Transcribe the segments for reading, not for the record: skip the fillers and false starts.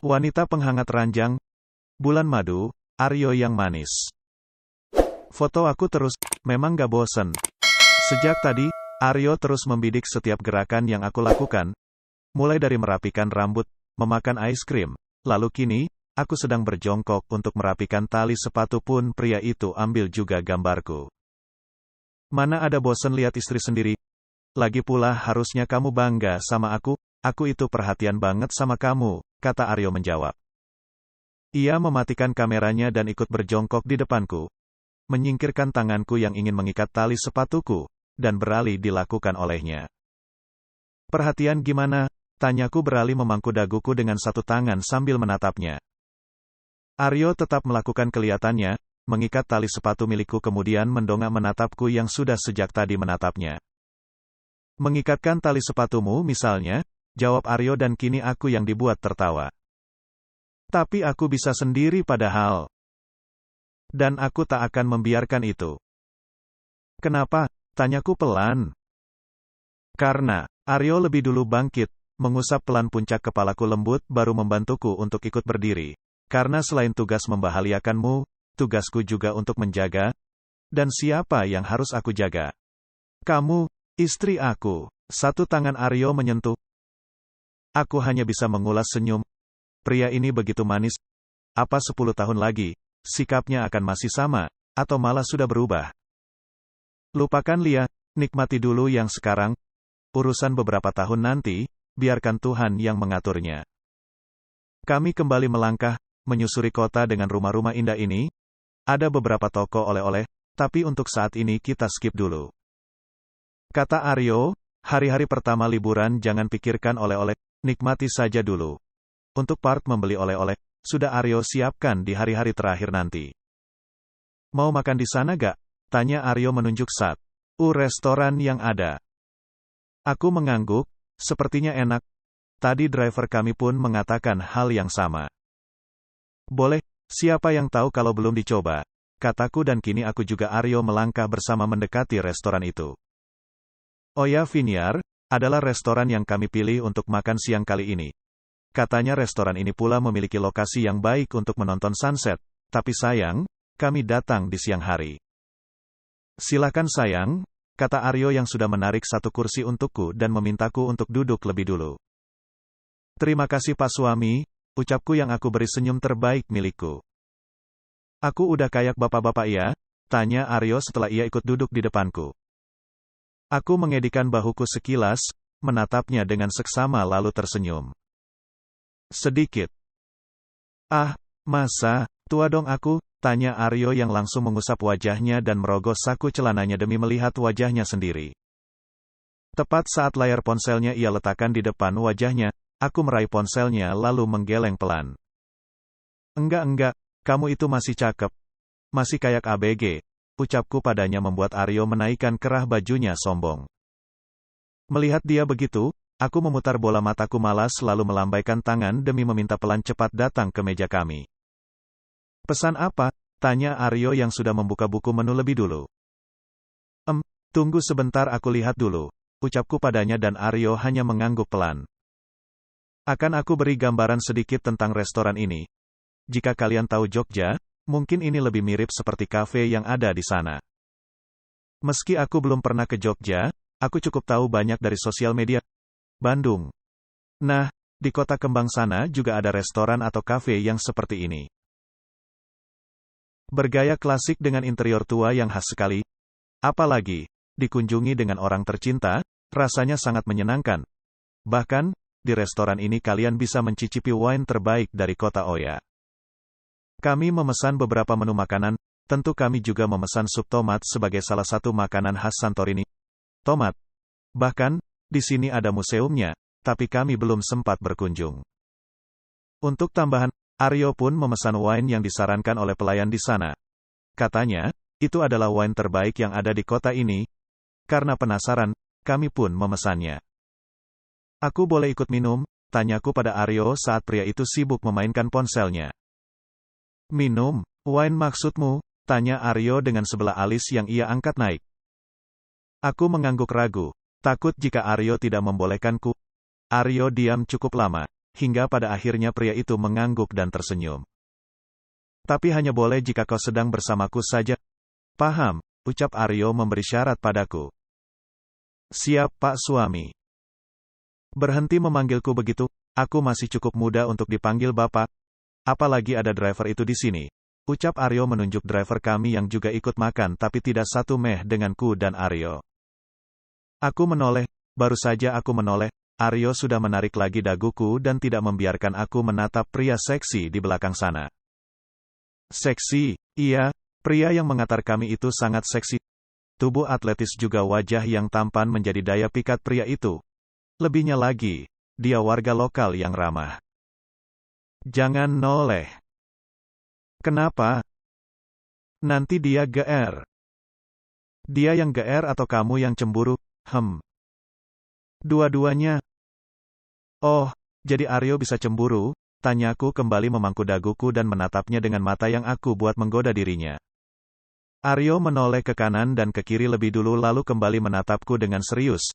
Wanita penghangat ranjang, bulan madu, Aryo yang manis. Foto aku terus, memang gak bosen. Sejak tadi, Aryo terus membidik setiap gerakan yang aku lakukan. Mulai dari merapikan rambut, memakan es krim, lalu kini, aku sedang berjongkok untuk merapikan tali sepatu pun pria itu ambil juga gambarku. Mana ada bosen lihat istri sendiri? Lagi pula harusnya kamu bangga sama aku itu perhatian banget sama kamu, kata Aryo menjawab. Ia mematikan kameranya dan ikut berjongkok di depanku, menyingkirkan tanganku yang ingin mengikat tali sepatuku, dan beralih dilakukan olehnya. Perhatian gimana? Tanyaku beralih memangku daguku dengan satu tangan sambil menatapnya. Aryo tetap melakukan kelihatannya, mengikat tali sepatu milikku kemudian mendongak menatapku yang sudah sejak tadi menatapnya. Mengikatkan tali sepatumu misalnya, jawab Aryo dan kini aku yang dibuat tertawa. Tapi aku bisa sendiri padahal. Dan aku tak akan membiarkan itu. Kenapa? Tanyaku pelan. Karena, Aryo lebih dulu bangkit, mengusap pelan puncak kepalaku lembut baru membantuku untuk ikut berdiri. Karena selain tugas membahagiakanmu, tugasku juga untuk menjaga. Dan siapa yang harus aku jaga? Kamu, istri aku. Satu tangan Aryo menyentuh. Aku hanya bisa mengulas senyum. Pria ini begitu manis. Apa 10 tahun lagi, sikapnya akan masih sama, atau malah sudah berubah? Lupakan Lia, nikmati dulu yang sekarang. Urusan beberapa tahun nanti, biarkan Tuhan yang mengaturnya. Kami kembali melangkah, menyusuri kota dengan rumah-rumah indah ini. Ada beberapa toko oleh-oleh, tapi untuk saat ini kita skip dulu. Kata Aryo, hari-hari pertama liburan jangan pikirkan oleh-oleh, nikmati saja dulu. Untuk part membeli oleh-oleh, sudah Aryo siapkan di hari-hari terakhir nanti. Mau makan di sana gak? Tanya Aryo menunjuk restoran yang ada. Aku mengangguk, sepertinya enak. Tadi driver kami pun mengatakan hal yang sama. Boleh, siapa yang tahu kalau belum dicoba, kataku dan kini aku juga Aryo melangkah bersama mendekati restoran itu. Oya Vineyard, adalah restoran yang kami pilih untuk makan siang kali ini. Katanya restoran ini pula memiliki lokasi yang baik untuk menonton sunset, tapi sayang, kami datang di siang hari. Silakan sayang, kata Aryo yang sudah menarik satu kursi untukku dan memintaku untuk duduk lebih dulu. Terima kasih Pak Suami, ucapku yang aku beri senyum terbaik milikku. Aku udah kayak bapak-bapak ya? Tanya Aryo setelah ia ikut duduk di depanku. Aku mengedikan bahuku sekilas, menatapnya dengan seksama lalu tersenyum. Sedikit. Ah, masa, tua dong aku? Tanya Aryo yang langsung mengusap wajahnya dan merogoh saku celananya demi melihat wajahnya sendiri. Tepat saat layar ponselnya ia letakkan di depan wajahnya, aku meraih ponselnya lalu menggeleng pelan. Enggak, kamu itu masih cakep. Masih kayak ABG, ucapku padanya membuat Aryo menaikkan kerah bajunya sombong. Melihat dia begitu, aku memutar bola mataku malas lalu melambaikan tangan demi meminta pelan cepat datang ke meja kami. Pesan apa? Tanya Aryo yang sudah membuka buku menu lebih dulu. Tunggu sebentar aku lihat dulu, ucapku padanya dan Aryo hanya mengangguk pelan. Akan aku beri gambaran sedikit tentang restoran ini. Jika kalian tahu Jogja, mungkin ini lebih mirip seperti kafe yang ada di sana. Meski aku belum pernah ke Jogja, aku cukup tahu banyak dari sosial media. Bandung. Nah, di kota kembang sana juga ada restoran atau kafe yang seperti ini. Bergaya klasik dengan interior tua yang khas sekali. Apalagi, dikunjungi dengan orang tercinta, rasanya sangat menyenangkan. Bahkan, di restoran ini kalian bisa mencicipi wine terbaik dari kota Oya. Kami memesan beberapa menu makanan, tentu kami juga memesan sup tomat sebagai salah satu makanan khas Santorini. Tomat. Bahkan, di sini ada museumnya, tapi kami belum sempat berkunjung. Untuk tambahan, Aryo pun memesan wine yang disarankan oleh pelayan di sana. Katanya, itu adalah wine terbaik yang ada di kota ini. Karena penasaran, kami pun memesannya. Aku boleh ikut minum? Tanyaku pada Aryo saat pria itu sibuk memainkan ponselnya. Minum, wine maksudmu? Tanya Aryo dengan sebelah alis yang ia angkat naik. Aku mengangguk ragu, takut jika Aryo tidak membolehkanku. Aryo diam cukup lama, hingga pada akhirnya pria itu mengangguk dan tersenyum. Tapi hanya boleh jika kau sedang bersamaku saja. Paham, ucap Aryo memberi syarat padaku. Siap, Pak Suami. Berhenti memanggilku begitu, aku masih cukup muda untuk dipanggil Bapak. Apalagi ada driver itu di sini. Ucap Aryo menunjuk driver kami yang juga ikut makan tapi tidak satu meh denganku dan Aryo. Aku menoleh, baru saja aku menoleh, Aryo sudah menarik lagi daguku dan tidak membiarkan aku menatap pria seksi di belakang sana. Seksi, iya, pria yang mengantar kami itu sangat seksi. Tubuh atletis juga wajah yang tampan menjadi daya pikat pria itu. Lebihnya lagi, dia warga lokal yang ramah. Jangan noleh. Kenapa? Nanti dia GR. Dia yang GR atau kamu yang cemburu? Dua-duanya. Oh, jadi Aryo bisa cemburu? Tanyaku kembali memangku daguku dan menatapnya dengan mata yang aku buat menggoda dirinya. Aryo menoleh ke kanan dan ke kiri lebih dulu lalu kembali menatapku dengan serius.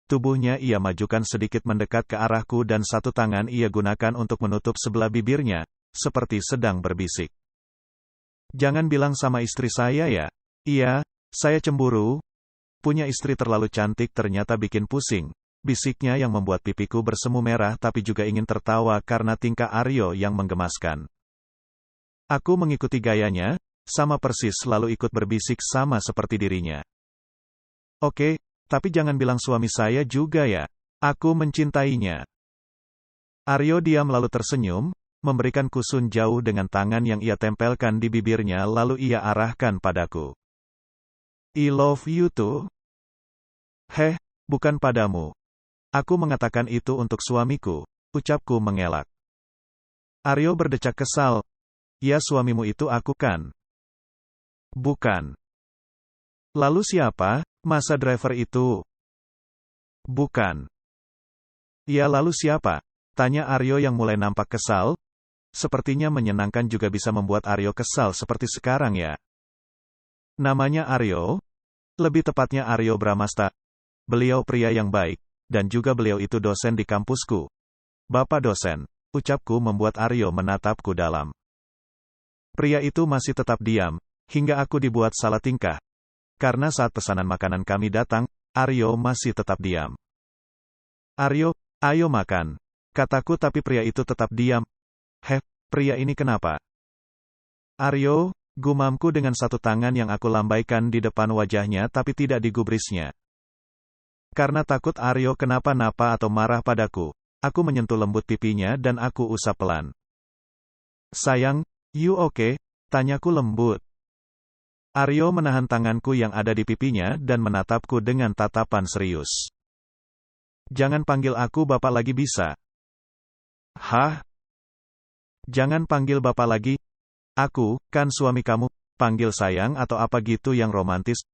Tubuhnya ia majukan sedikit mendekat ke arahku dan satu tangan ia gunakan untuk menutup sebelah bibirnya, seperti sedang berbisik. Jangan bilang sama istri saya ya. Iya, saya cemburu. Punya istri terlalu cantik ternyata bikin pusing. Bisiknya yang membuat pipiku bersemu merah tapi juga ingin tertawa karena tingkah Aryo yang menggemaskan. Aku mengikuti gayanya, sama persis lalu ikut berbisik sama seperti dirinya. Oke, tapi jangan bilang suami saya juga ya. Aku mencintainya. Aryo diam lalu tersenyum, memberikan kusun jauh dengan tangan yang ia tempelkan di bibirnya lalu ia arahkan padaku. I love you too. Heh, bukan padamu. Aku mengatakan itu untuk suamiku, ucapku mengelak. Aryo berdecak kesal. Ya suamimu itu aku kan? Bukan. Lalu siapa? Masa driver itu? Bukan. Ya lalu siapa? Tanya Aryo yang mulai nampak kesal. Sepertinya menyenangkan juga bisa membuat Aryo kesal seperti sekarang ya. Namanya Aryo? Lebih tepatnya Aryo Bramasta. Beliau pria yang baik, dan juga beliau itu dosen di kampusku. Bapak dosen, ucapku membuat Aryo menatapku dalam. Pria itu masih tetap diam, hingga aku dibuat salah tingkah. Karena saat pesanan makanan kami datang, Aryo masih tetap diam. Aryo, ayo makan. Kataku tapi pria itu tetap diam. Heh, pria ini kenapa? Aryo, gumamku dengan satu tangan yang aku lambaikan di depan wajahnya tapi tidak digubrisnya. Karena takut Aryo kenapa-napa atau marah padaku, aku menyentuh lembut pipinya dan aku usap pelan. Sayang, you okay? Tanyaku lembut. Aryo menahan tanganku yang ada di pipinya dan menatapku dengan tatapan serius. Jangan panggil aku bapak lagi bisa? Hah? Jangan panggil bapak lagi. Aku, kan suami kamu, panggil sayang atau apa gitu yang romantis.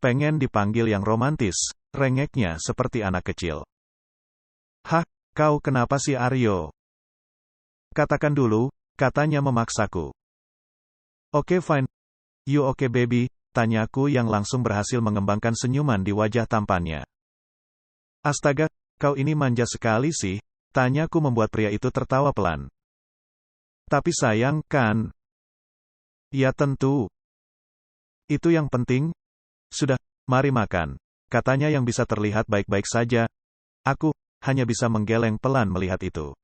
Pengen dipanggil yang romantis, rengeknya seperti anak kecil. Hah, kau kenapa sih Aryo? Katakan dulu, katanya memaksaku. Oke fine. You okay baby? Tanyaku yang langsung berhasil mengembangkan senyuman di wajah tampannya. Astaga, kau ini manja sekali sih, tanyaku membuat pria itu tertawa pelan. Tapi sayang, kan? Ya tentu. Itu yang penting. Sudah, mari makan. Katanya yang bisa terlihat baik-baik saja. Aku hanya bisa menggeleng pelan melihat itu.